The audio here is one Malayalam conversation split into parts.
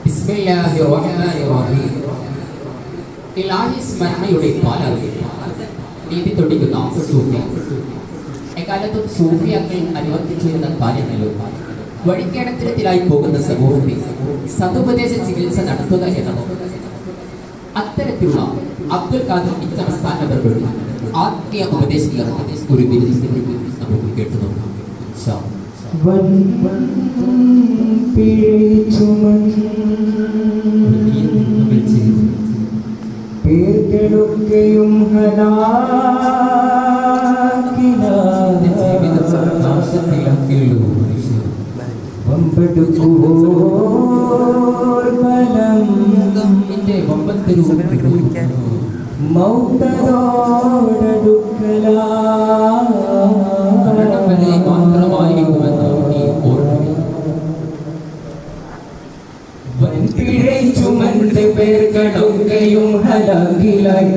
ബിസ്മില്ലാഹിർറഹ്മാനിർറഹീം. ഇലാഹി സ്മരണയുടെ പാലറിൽ നീതി തൊടിക്കുന്ന സൂഫി. എക്കാലത്തും സൂഫിയാക്കൾ അനുവർത്തിച്ചിരുന്ന കാര്യങ്ങളും വഴിക്കേടത്തിലായി പോകുന്ന സമൂഹത്തിൽ സതുപദേശ ചികിത്സ നടത്തുക എന്നത് അത്തരത്തിലുള്ള അബ്ദുൽ ഖാദർ സംസ്ഥാനവരുടെ ആത്മീയ ഉപദേശങ്ങൾ ഒരു ബിരുദത്തിൽ നമുക്ക് കേട്ടു നോക്കാം. പേർക്കെടുക്കയും ചുമന്ത് പേർക്കടുക്കയും ഹലാക്കിലായി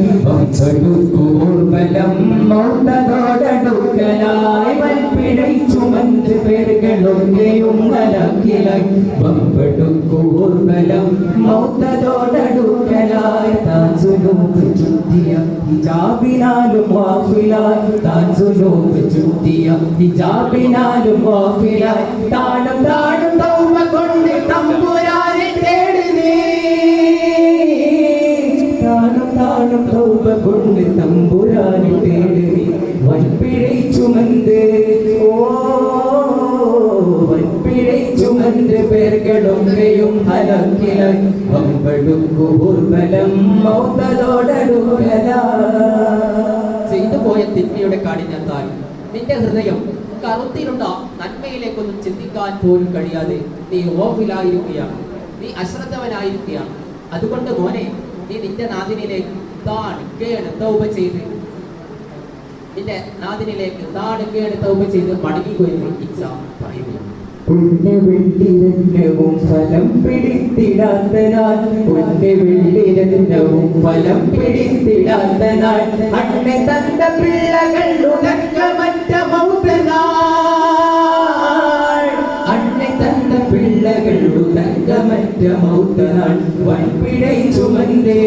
ൂർബലം മൗതോടടുക്കലായി വൻപിഴை ചുമന്ത് പേർക്കടുക്കയും ഹലാക്കിലായി ൂർബലം മൗതോടടുക്കലായി താൻ സുനൂക്ക് ചുറ്റിയ ഹിജാബിനാലും വാഫിലായി താൻ സുനൂക്ക് ചുറ്റിയ ഹിജാബിനാലും വാഫിലായി താനും താനും തൗബ കൊണ്ട് തമ്പുരാനെ തേടുന്നേ താനും താനും തൗബ കൊണ്ട് തമ്പുരാനെ തേടുന്നേ വൻപിഴை ചുമന്ത് വൻപിഴை ചുമന്ത് പേർകളൊക്കെയും ഹലക്കിലായി വമ്പടുക്കുബലം മൗതലോടടുക്കലാ. ചെയ്തു പോയ തിന്മയുടെ കാഠിന്യത്താൽ നിന്റെ ഹൃദയം കറുത്തിലുള്ള നന്മയിലേക്കൊന്നും ചിന്തിക്കാൻ പോലും കഴിയാതെ നീ ഓഫിലായിരിക്കുകയാണ്, നീ അശ്രദ്ധവനായിരിക്കുകയാണ്. അതുകൊണ്ട് മോനെ, നീ നിന്റെ നാദിനിലേക്ക് തൗബ ചെയ്ത് നിന്റെ നാദിനിലേക്ക് തൗബ ചെയ്ത് മടങ്ങിപ്പോയെന്ന് ഇച്ഛ പറയുന്നു. പുണ്യവെള്ളിരത്നവും ഫലം പിടിത്തിടാത്തനാൾ പുണ്യവെള്ളിരത്നവും ഫലം പിടിത്തിടാത്തനാൾ അണ്ണ തന്റെ പിള്ളകൾ ഉണക്ക മറ്റ മൗതനാൾ അണ്ണ തന്റെ പിള്ളകൾ ഉണക്ക മറ്റ മൗതനാൾ വൻപിഴை ചുമന്തേ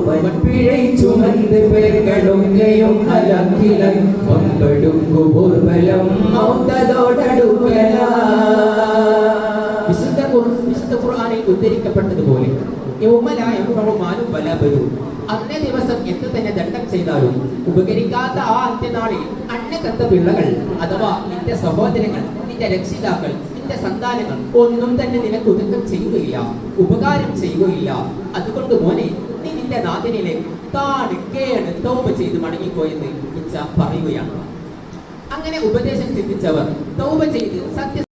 വൻപിഴை ചുമന്ത് പേർകളൊക്കെയും ഹലാക്കിലായി വമ്പടുക്കുബലം മൗതലോടടുക്കലാ. വിശുദ്ധ ഖുർആനിൽ ഉദ്ധരിക്കപ്പെട്ടതുപോലെ അന്നേ ദിവസം എന്ത് തന്നെ ദണ്ഡം ചെയ്താലും ഉപകരിക്കാത്ത ആ അന്ത്യനാളിൽ അന്നകത്ത പിള്ളകൾ അഥവാ നിന്റെ സഹോദരങ്ങൾ, നിന്റെ രക്ഷിതാക്കൾ, നിന്റെ സന്താനങ്ങൾ ഒന്നും തന്നെ നിനക്ക് ഉദകം ചെയ്യുകയില്ല, ഉപകാരം ചെയ്യുകയില്ല. അതുകൊണ്ട് മോനെ, നീ നിന്റെ നാഥനിലേക്ക് തൗബ ചെയ്ത് മടങ്ങിപ്പോയെന്ന് ഇച്ഛ പറയുകയാണ്. അങ്ങനെ ഉപദേശം ചിന്തിച്ചവർ തൗബ ചെയ്ത്